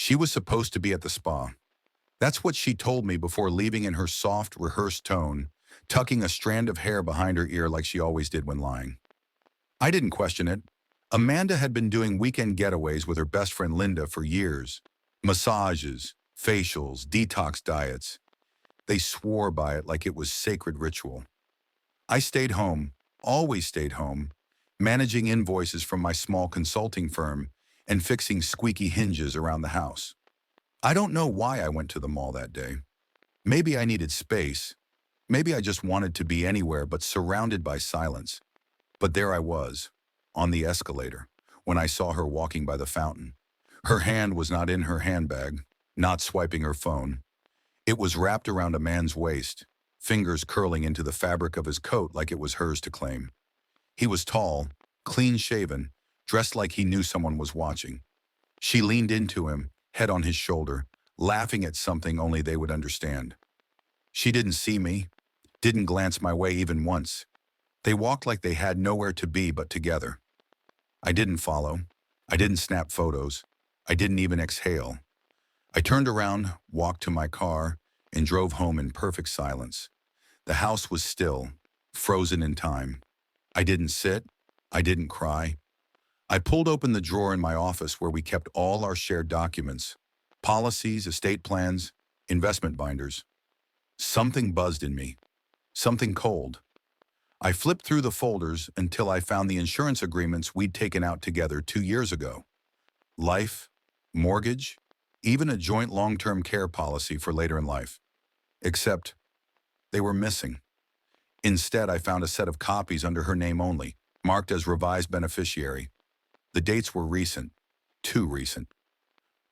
She was supposed to be at the spa. That's what she told me before leaving in her soft, rehearsed tone, tucking a strand of hair behind her ear like she always did when lying. I didn't question it. Amanda had been doing weekend getaways with her best friend Linda for years. Massages, facials, detox diets. They swore by it like it was sacred ritual. I stayed home, always stayed home, managing invoices from my small consulting firm and fixing squeaky hinges around the house. I don't know why I went to the mall that day. Maybe I needed space. Maybe I just wanted to be anywhere but surrounded by silence. But there I was, on the escalator, when I saw her walking by the fountain. Her hand was not in her handbag, not swiping her phone. It was wrapped around a man's waist, fingers curling into the fabric of his coat like it was hers to claim. He was tall, clean-shaven, dressed like he knew someone was watching. She leaned into him, head on his shoulder, laughing at something only they would understand. She didn't see me, didn't glance my way even once. They walked like they had nowhere to be but together. I didn't follow. I didn't snap photos. I didn't even exhale. I turned around, walked to my car, and drove home in perfect silence. The house was still, frozen in time. I didn't sit. I didn't cry. I pulled open the drawer in my office where we kept all our shared documents, policies, estate plans, investment binders. Something buzzed in me. Something cold. I flipped through the folders until I found the insurance agreements we'd taken out together 2 years ago. Life, mortgage, even a joint long-term care policy for later in life. Except they were missing. Instead, I found a set of copies under her name only, marked as revised beneficiary. The dates were recent, too recent.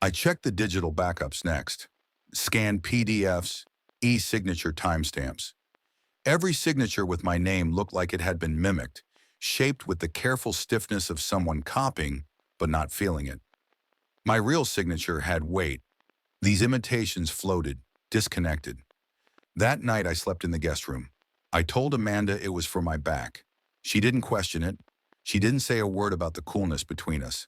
I checked the digital backups next. Scanned PDFs, e-signature timestamps. Every signature with my name looked like it had been mimicked, shaped with the careful stiffness of someone copying, but not feeling it. My real signature had weight. These imitations floated, disconnected. That night I slept in the guest room. I told Amanda it was for my back. She didn't question it. She didn't say a word about the coolness between us.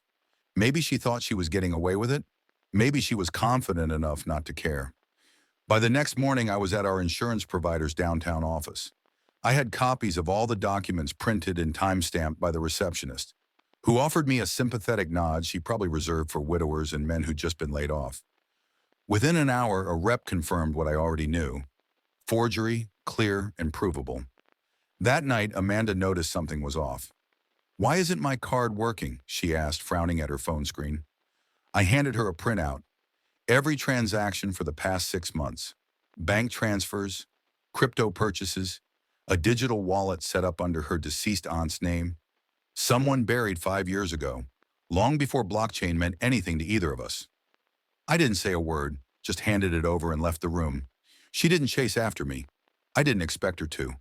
Maybe she thought she was getting away with it. Maybe she was confident enough not to care. By the next morning, I was at our insurance provider's downtown office. I had copies of all the documents printed and timestamped by the receptionist, who offered me a sympathetic nod she probably reserved for widowers and men who'd just been laid off. Within an hour, a rep confirmed what I already knew. Forgery, clear, and provable. That night, Amanda noticed something was off. "Why isn't my card working?" she asked, frowning at her phone screen. I handed her a printout. Every transaction for the past 6 months. Bank transfers, crypto purchases, a digital wallet set up under her deceased aunt's name. Someone buried 5 years ago, long before blockchain meant anything to either of us. I didn't say a word, just handed it over and left the room. She didn't chase after me. I didn't expect her to.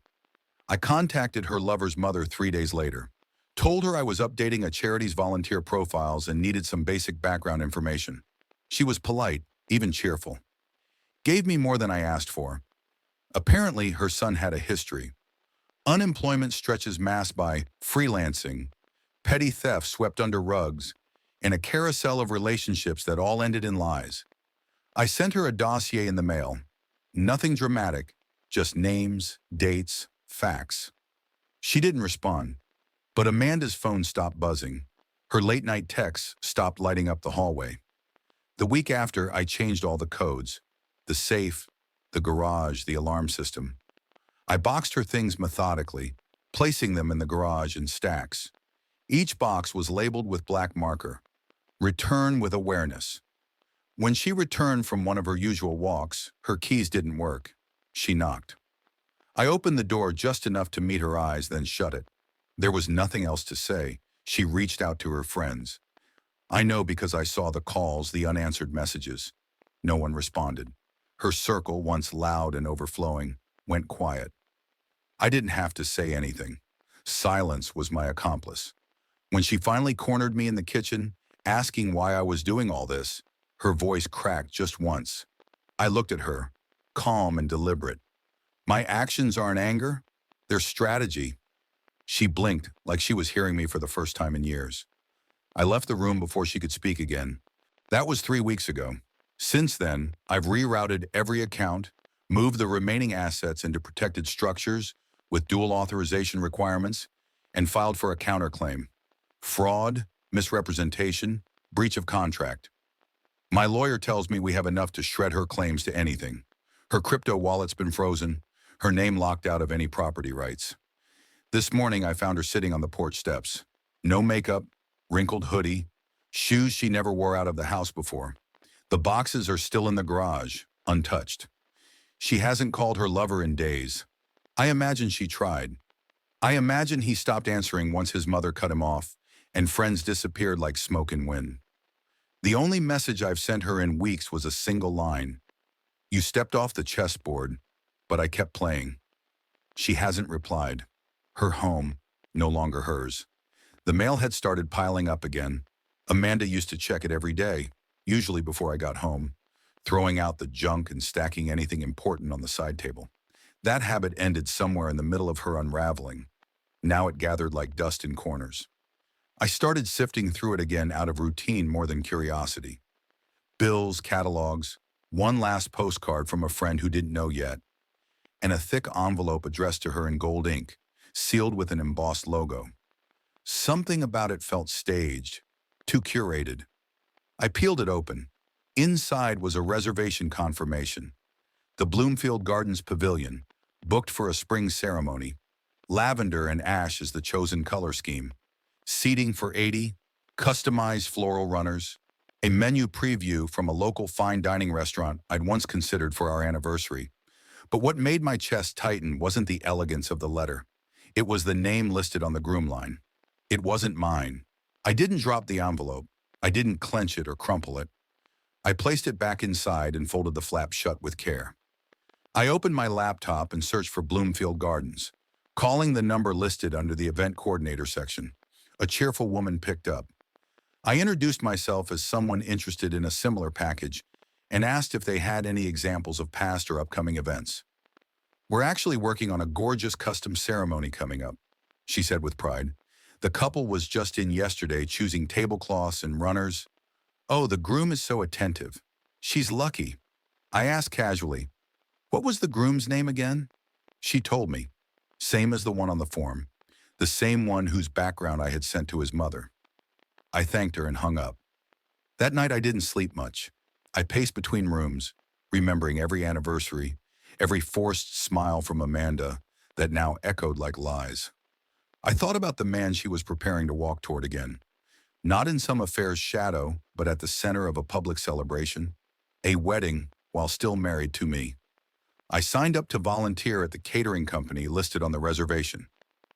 I contacted her lover's mother 3 days later. Told her I was updating a charity's volunteer profiles and needed some basic background information. She was polite, even cheerful. Gave me more than I asked for. Apparently, her son had a history. Unemployment stretches masked by freelancing, petty theft swept under rugs, and a carousel of relationships that all ended in lies. I sent her a dossier in the mail. Nothing dramatic, just names, dates, facts. She didn't respond. But Amanda's phone stopped buzzing. Her late-night texts stopped lighting up the hallway. The week after, I changed all the codes. The safe, the garage, the alarm system. I boxed her things methodically, placing them in the garage in stacks. Each box was labeled with black marker. Return with awareness. When she returned from one of her usual walks, her keys didn't work. She knocked. I opened the door just enough to meet her eyes, then shut it. There was nothing else to say. She reached out to her friends. I know because I saw the calls, the unanswered messages. No one responded. Her circle, once loud and overflowing, went quiet. I didn't have to say anything. Silence was my accomplice. When she finally cornered me in the kitchen, asking why I was doing all this, her voice cracked just once. I looked at her, calm and deliberate. My actions aren't anger, they're strategy. She blinked like she was hearing me for the first time in years. I left the room before she could speak again. That was 3 weeks ago. Since then, I've rerouted every account, moved the remaining assets into protected structures with dual authorization requirements, and filed for a counterclaim. Fraud, misrepresentation, breach of contract. My lawyer tells me we have enough to shred her claims to anything. Her crypto wallet's been frozen, her name locked out of any property rights. This morning I found her sitting on the porch steps. No makeup, wrinkled hoodie, shoes she never wore out of the house before. The boxes are still in the garage, untouched. She hasn't called her lover in days. I imagine she tried. I imagine he stopped answering once his mother cut him off, and friends disappeared like smoke and wind. The only message I've sent her in weeks was a single line. You stepped off the chessboard, but I kept playing. She hasn't replied. Her home, no longer hers. The mail had started piling up again. Amanda used to check it every day, usually before I got home, throwing out the junk and stacking anything important on the side table. That habit ended somewhere in the middle of her unraveling. Now it gathered like dust in corners. I started sifting through it again out of routine more than curiosity. Bills, catalogs, one last postcard from a friend who didn't know yet, and a thick envelope addressed to her in gold ink, sealed with an embossed logo. Something about it felt staged, too curated. I peeled it open. Inside was a reservation confirmation. The Bloomfield Gardens Pavilion, booked for a spring ceremony. Lavender and ash is the chosen color scheme. Seating for 80, customized floral runners, a menu preview from a local fine dining restaurant I'd once considered for our anniversary. But what made my chest tighten wasn't the elegance of the letter. It was the name listed on the groom line. It wasn't mine. I didn't drop the envelope. I didn't clench it or crumple it. I placed it back inside and folded the flap shut with care. I opened my laptop and searched for Bloomfield Gardens, calling the number listed under the event coordinator section. A cheerful woman picked up. I introduced myself as someone interested in a similar package and asked if they had any examples of past or upcoming events. We're actually working on a gorgeous custom ceremony coming up, she said with pride. The couple was just in yesterday choosing tablecloths and runners. Oh, the groom is so attentive. She's lucky. I asked casually, what was the groom's name again? She told me, same as the one on the form, the same one whose background I had sent to his mother. I thanked her and hung up. That night I didn't sleep much. I paced between rooms, remembering every anniversary, every forced smile from Amanda that now echoed like lies. I thought about the man she was preparing to walk toward again, not in some affair's shadow, but at the center of a public celebration, a wedding while still married to me. I signed up to volunteer at the catering company listed on the reservation.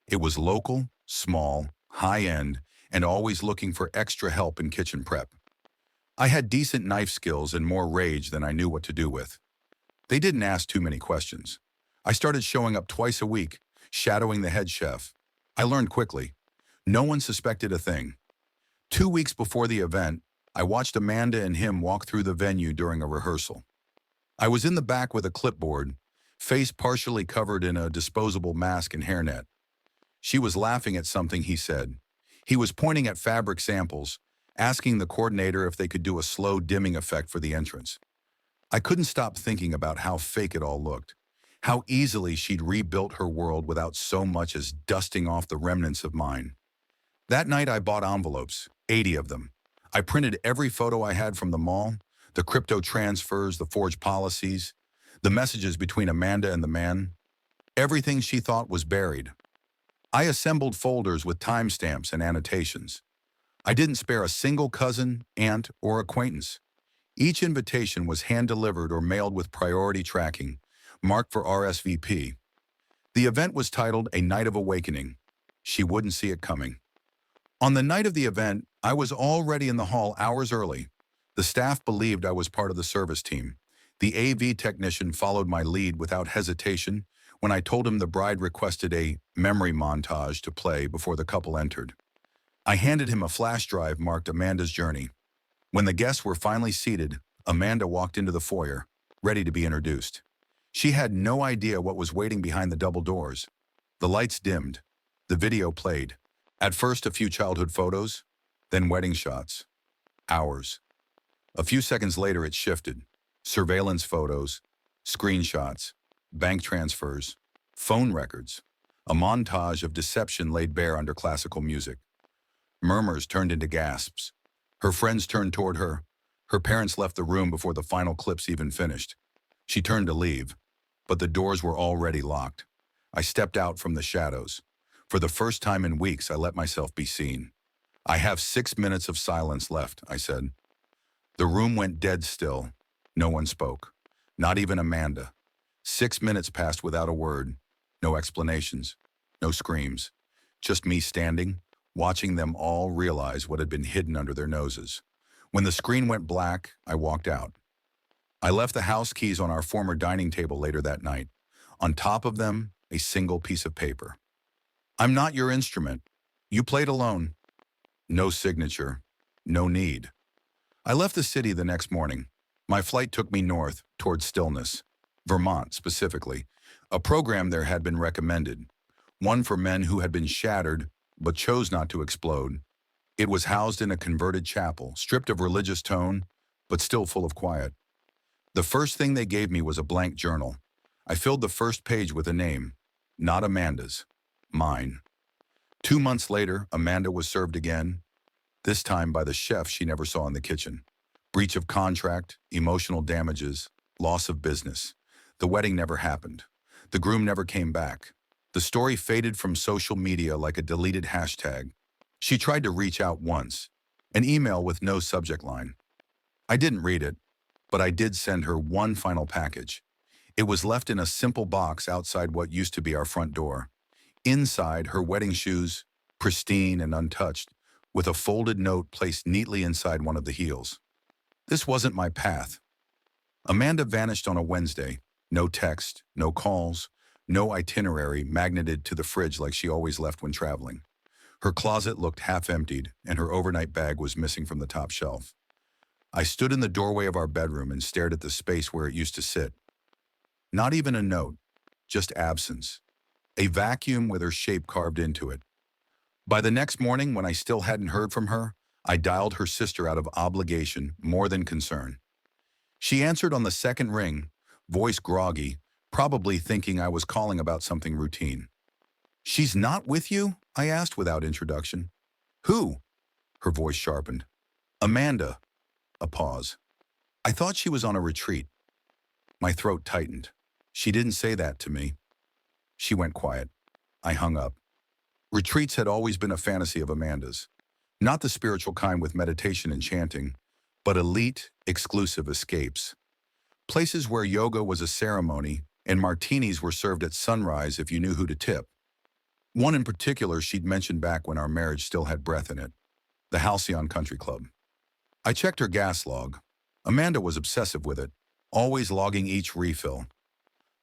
It was local, small, high-end, and always looking for extra help in kitchen prep. I had decent knife skills and more rage than I knew what to do with. They didn't ask too many questions. I started showing up twice a week, shadowing the head chef. I learned quickly. No one suspected a thing. 2 weeks before the event, I watched Amanda and him walk through the venue during a rehearsal. I was in the back with a clipboard, face partially covered in a disposable mask and hairnet. She was laughing at something he said. He was pointing at fabric samples, asking the coordinator if they could do a slow dimming effect for the entrance. I couldn't stop thinking about how fake it all looked, how easily she'd rebuilt her world without so much as dusting off the remnants of mine. That night I bought envelopes, 80 of them. I printed every photo I had from the mall, the crypto transfers, the forged policies, the messages between Amanda and the man. Everything she thought was buried. I assembled folders with timestamps and annotations. I didn't spare a single cousin, aunt, or acquaintance. Each invitation was hand-delivered or mailed with priority tracking, marked for RSVP. The event was titled A Night of Awakening. She wouldn't see it coming. On the night of the event, I was already in the hall hours early. The staff believed I was part of the service team. The AV technician followed my lead without hesitation when I told him the bride requested a memory montage to play before the couple entered. I handed him a flash drive marked Amanda's Journey. When the guests were finally seated, Amanda walked into the foyer, ready to be introduced. She had no idea what was waiting behind the double doors. The lights dimmed. The video played. At first a few childhood photos, then wedding shots. Hours. A few seconds later, it shifted. Surveillance photos, screenshots, bank transfers, phone records. A montage of deception laid bare under classical music. Murmurs turned into gasps. Her friends turned toward her. Her parents left the room before the final clips even finished. She turned to leave, but the doors were already locked. I stepped out from the shadows. For the first time in weeks, I let myself be seen. "I have 6 minutes of silence left," I said. The room went dead still. No one spoke. Not even Amanda. 6 minutes passed without a word. No explanations. No screams. Just me standing, watching them all realize what had been hidden under their noses. When the screen went black, I walked out. I left the house keys on our former dining table later that night. On top of them, a single piece of paper. "I'm not your instrument. You played alone." No signature. No need. I left the city the next morning. My flight took me north, toward Stillness, Vermont specifically. A program there had been recommended, one for men who had been shattered but chose not to explode. It was housed in a converted chapel, stripped of religious tone, but still full of quiet. The first thing they gave me was a blank journal. I filled the first page with a name, not Amanda's, mine. 2 months later, Amanda was served again, this time by the chef she never saw in the kitchen. Breach of contract, emotional damages, loss of business. The wedding never happened. The groom never came back. The story faded from social media like a deleted hashtag. She tried to reach out once, an email with no subject line. I didn't read it, but I did send her one final package. It was left in a simple box outside what used to be our front door. Inside, her wedding shoes, pristine and untouched, with a folded note placed neatly inside one of the heels. This wasn't my path. Amanda vanished on a Wednesday. No text, no calls, no itinerary magneted to the fridge like she always left when traveling. Her closet looked half emptied, and her overnight bag was missing from the top shelf. I stood in the doorway of our bedroom and stared at the space where it used to sit. Not even a note, just absence. A vacuum with her shape carved into it. By the next morning, when I still hadn't heard from her, I dialed her sister out of obligation more than concern. She answered on the second ring, voice groggy, probably thinking I was calling about something routine. "She's not with you?" I asked without introduction. "Who?" Her voice sharpened. "Amanda." A pause. "I thought she was on a retreat." My throat tightened. She didn't say that to me. She went quiet. I hung up. Retreats had always been a fantasy of Amanda's. Not the spiritual kind with meditation and chanting, but elite, exclusive escapes. Places where yoga was a ceremony and martinis were served at sunrise if you knew who to tip. One in particular she'd mentioned back when our marriage still had breath in it, the Halcyon Country Club. I checked her gas log. Amanda was obsessive with it, always logging each refill.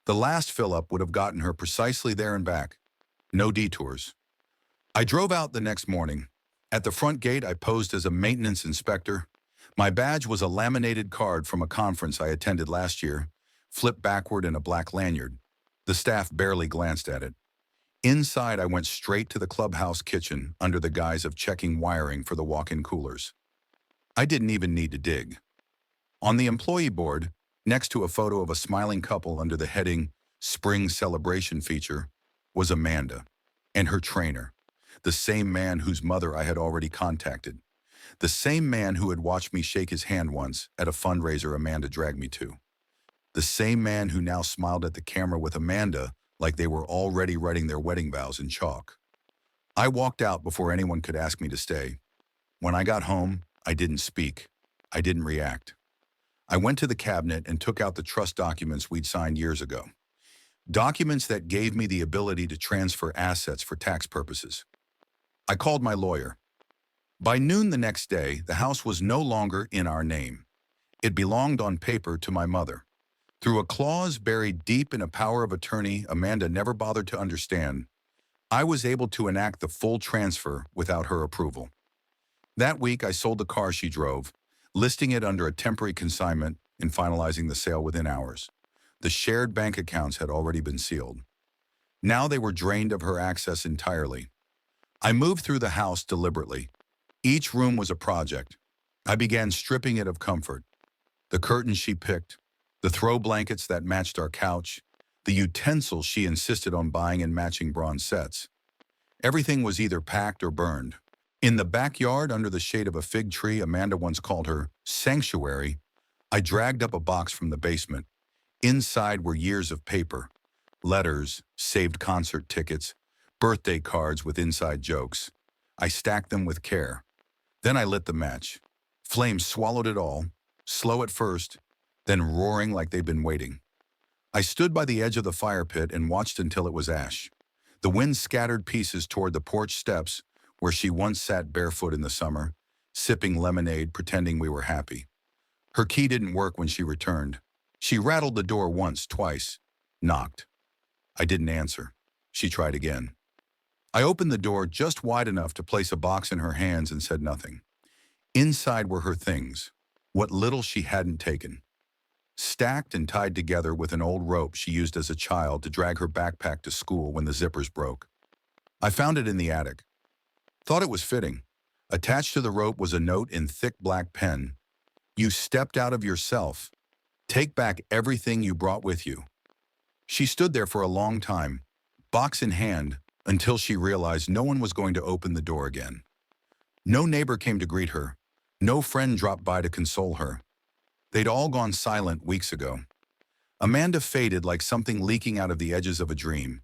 The last fill-up would have gotten her precisely there and back. No detours. I drove out the next morning. At the front gate, I posed as a maintenance inspector. My badge was a laminated card from a conference I attended last year, flipped backward in a black lanyard. The staff barely glanced at it. Inside, I went straight to the clubhouse kitchen under the guise of checking wiring for the walk-in coolers. I didn't even need to dig. On the employee board, next to a photo of a smiling couple under the heading Spring Celebration feature, was Amanda and her trainer, the same man whose mother I had already contacted, the same man who had watched me shake his hand once at a fundraiser Amanda dragged me to, the same man who now smiled at the camera with Amanda like they were already writing their wedding vows in chalk. I walked out before anyone could ask me to stay. When I got home, I didn't speak. I didn't react. I went to the cabinet and took out the trust documents we'd signed years ago. Documents that gave me the ability to transfer assets for tax purposes. I called my lawyer. By noon the next day, the house was no longer in our name. It belonged on paper to my mother. Through a clause buried deep in a power of attorney Amanda never bothered to understand, I was able to enact the full transfer without her approval. That week, I sold the car she drove, listing it under a temporary consignment and finalizing the sale within hours. The shared bank accounts had already been sealed. Now they were drained of her access entirely. I moved through the house deliberately. Each room was a project. I began stripping it of comfort. The curtains she picked, the throw blankets that matched our couch, the utensils she insisted on buying in matching bronze sets. Everything was either packed or burned. In the backyard, under the shade of a fig tree Amanda once called her sanctuary, I dragged up a box from the basement. Inside were years of paper, letters, saved concert tickets, birthday cards with inside jokes. I stacked them with care. Then I lit the match. Flames swallowed it all, slow at first, then roaring like they'd been waiting. I stood by the edge of the fire pit and watched until it was ash. The wind scattered pieces toward the porch steps where she once sat barefoot in the summer, sipping lemonade, pretending we were happy. Her key didn't work when she returned. She rattled the door once, twice, knocked. I didn't answer. She tried again. I opened the door just wide enough to place a box in her hands and said nothing. Inside were her things, what little she hadn't taken, stacked and tied together with an old rope she used as a child to drag her backpack to school when the zippers broke. I found it in the attic. Thought it was fitting. Attached to the rope was a note in thick black pen. You stepped out of yourself. Take back everything you brought with you. She stood there for a long time, box in hand, until she realized no one was going to open the door again. No neighbor came to greet her. No friend dropped by to console her. They'd all gone silent weeks ago. Amanda faded like something leaking out of the edges of a dream.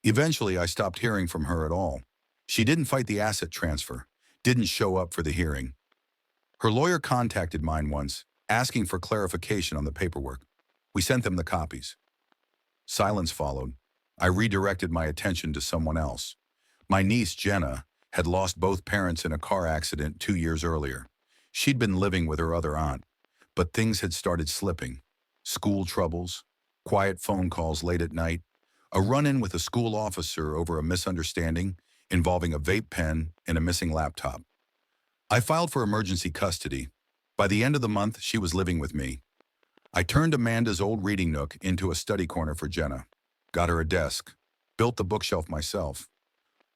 Eventually, I stopped hearing from her at all. She didn't fight the asset transfer, didn't show up for the hearing. Her lawyer contacted mine once, asking for clarification on the paperwork. We sent them the copies. Silence followed. I redirected my attention to someone else. My niece, Jenna, had lost both parents in a car accident 2 years earlier. She'd been living with her other aunt, but things had started slipping. School troubles, quiet phone calls late at night, a run-in with a school officer over a misunderstanding involving a vape pen and a missing laptop. I filed for emergency custody. By the end of the month, she was living with me. I turned Amanda's old reading nook into a study corner for Jenna, got her a desk, built the bookshelf myself,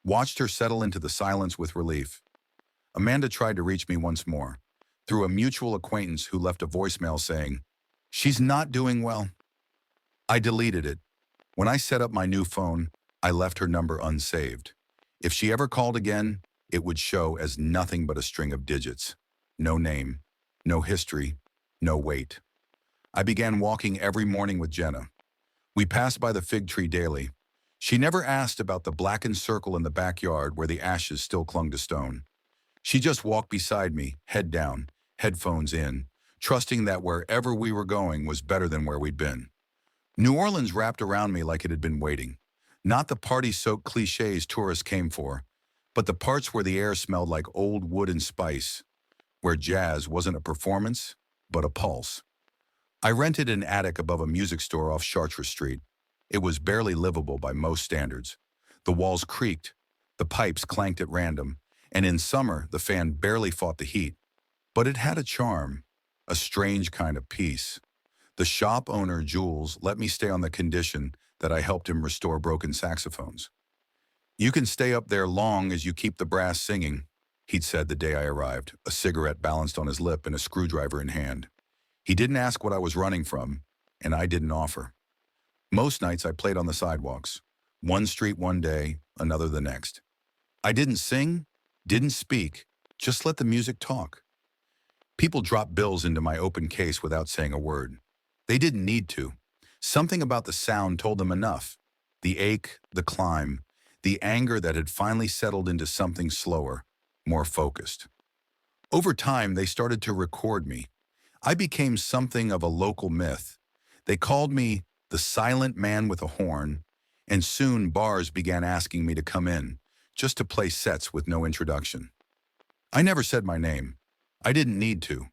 watched her settle into the silence with relief. Amanda tried to reach me once more, through a mutual acquaintance who left a voicemail saying, "She's not doing well." I deleted it. When I set up my new phone, I left her number unsaved. If she ever called again, it would show as nothing but a string of digits. No name, no history, no weight. I began walking every morning with Jenna. We passed by the fig tree daily. She never asked about the blackened circle in the backyard where the ashes still clung to stone. She just walked beside me, head down, headphones in, trusting that wherever we were going was better than where we'd been. New Orleans wrapped around me like it had been waiting. Not the party-soaked cliches tourists came for, but the parts where the air smelled like old wood and spice, where jazz wasn't a performance, but a pulse. I rented an attic above a music store off Chartres Street. It was barely livable by most standards. The walls creaked, the pipes clanked at random, and in summer the fan barely fought the heat. But it had a charm, a strange kind of peace. The shop owner, Jules, let me stay on the condition that I helped him restore broken saxophones. "You can stay up there long as you keep the brass singing," he'd said the day I arrived, a cigarette balanced on his lip and a screwdriver in hand. He didn't ask what I was running from, and I didn't offer. Most nights I played on the sidewalks, one street one day, another the next. I didn't sing, didn't speak, just let the music talk. People dropped bills into my open case without saying a word. They didn't need to. Something about the sound told them enough. The ache, the climb, the anger that had finally settled into something slower, more focused. Over time, they started to record me. I became something of a local myth. They called me the silent man with a horn, and soon bars began asking me to come in, just to play sets with no introduction. I never said my name. I didn't need to.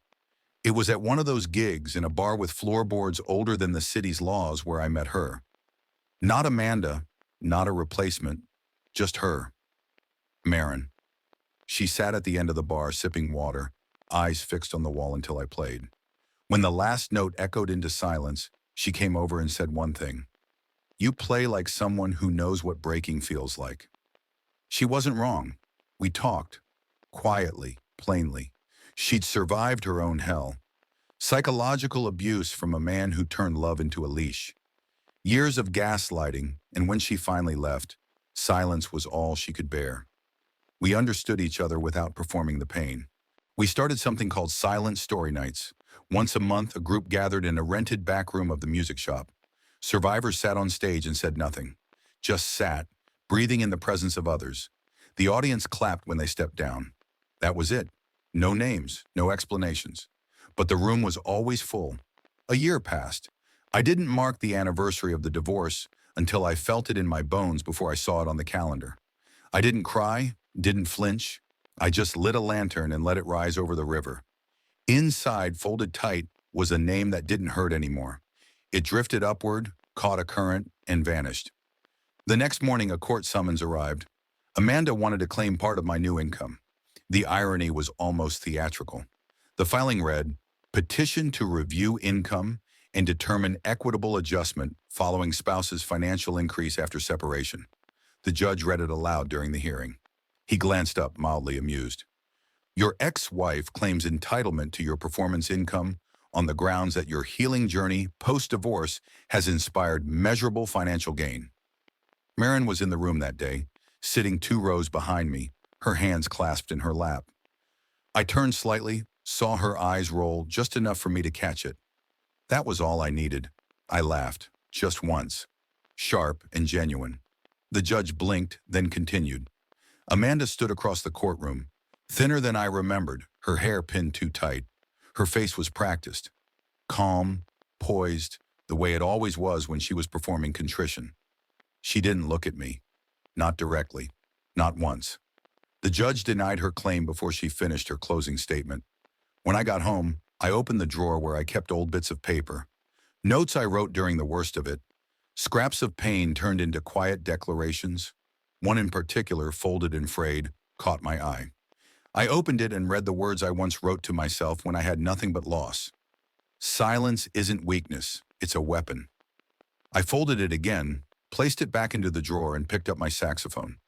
It was at one of those gigs in a bar with floorboards older than the city's laws where I met her. Not Amanda, not a replacement, just her. Marin. She sat at the end of the bar sipping water, eyes fixed on the wall until I played. When the last note echoed into silence, she came over and said one thing. "You play like someone who knows what breaking feels like." She wasn't wrong. We talked, quietly, plainly. She'd survived her own hell. Psychological abuse from a man who turned love into a leash. Years of gaslighting, and when she finally left, silence was all she could bear. We understood each other without performing the pain. We started something called Silent Story Nights. Once a month, a group gathered in a rented back room of the music shop. Survivors sat on stage and said nothing, just sat, breathing in the presence of others. The audience clapped when they stepped down. That was it. No names, no explanations. But the room was always full. A year passed. I didn't mark the anniversary of the divorce until I felt it in my bones before I saw it on the calendar. I didn't cry, didn't flinch. I just lit a lantern and let it rise over the river. Inside, folded tight, was a name that didn't hurt anymore. It drifted upward, caught a current, and vanished. The next morning, a court summons arrived. Amanda wanted to claim part of my new income. The irony was almost theatrical. The filing read, "Petition to review income and determine equitable adjustment following spouse's financial increase after separation." The judge read it aloud during the hearing. He glanced up, mildly amused. "Your ex-wife claims entitlement to your performance income on the grounds that your healing journey post-divorce has inspired measurable financial gain." Marin was in the room that day, sitting 2 rows behind me, her hands clasped in her lap. I turned slightly, saw her eyes roll just enough for me to catch it. That was all I needed. I laughed, just once, sharp and genuine. The judge blinked, then continued. Amanda stood across the courtroom, thinner than I remembered, her hair pinned too tight. Her face was practiced, calm, poised, the way it always was when she was performing contrition. She didn't look at me, not directly, not once. The judge denied her claim before she finished her closing statement. When I got home, I opened the drawer where I kept old bits of paper, notes I wrote during the worst of it, scraps of pain turned into quiet declarations. One in particular, folded and frayed, caught my eye. I opened it and read the words I once wrote to myself when I had nothing but loss. Silence isn't weakness, it's a weapon. I folded it again, placed it back into the drawer, and picked up my saxophone.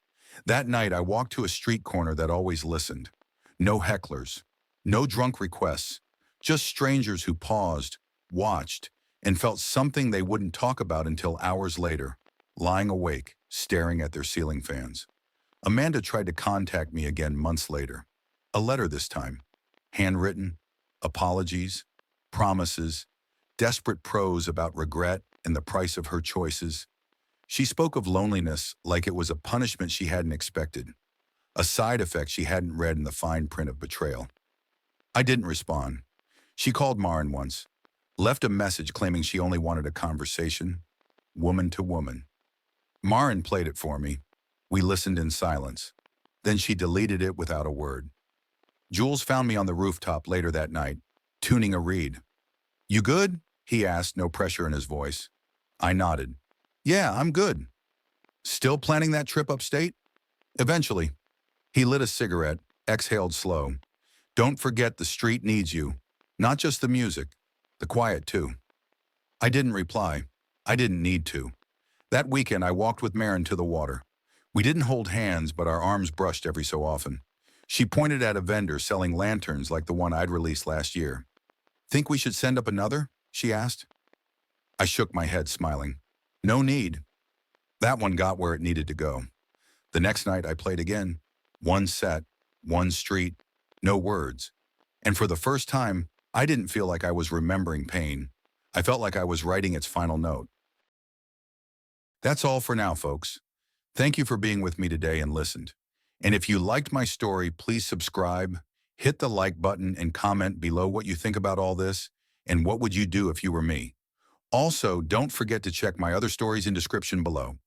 That night, I walked to a street corner that always listened. No hecklers, no drunk requests, just strangers who paused, watched, and felt something they wouldn't talk about until hours later, lying awake, staring at their ceiling fans. Amanda tried to contact me again months later. A letter this time, handwritten, apologies, promises, desperate prose about regret and the price of her choices. She spoke of loneliness like it was a punishment she hadn't expected, a side effect she hadn't read in the fine print of betrayal. I didn't respond. She called Marin once, left a message claiming she only wanted a conversation, woman to woman. Marin played it for me. We listened in silence. Then she deleted it without a word. Jules found me on the rooftop later that night, tuning a reed. "You good?" he asked, no pressure in his voice. I nodded. "Yeah, I'm good." "Still planning that trip upstate?" "Eventually." He lit a cigarette, exhaled slow. "Don't forget the street needs you. Not just the music, the quiet too." I didn't reply. I didn't need to. That weekend, I walked with Marin to the water. We didn't hold hands, but our arms brushed every so often. She pointed at a vendor selling lanterns like the one I'd released last year. "Think we should send up another?" she asked. I shook my head, smiling. "No need." That one got where it needed to go. The next night I played again. One set, one street, no words. And for the first time, I didn't feel like I was remembering pain. I felt like I was writing its final note. That's all for now, folks. Thank you for being with me today and listened. And if you liked my story, please subscribe, hit the like button, and comment below what you think about all this and what would you do if you were me. Also, don't forget to check my other stories in description below.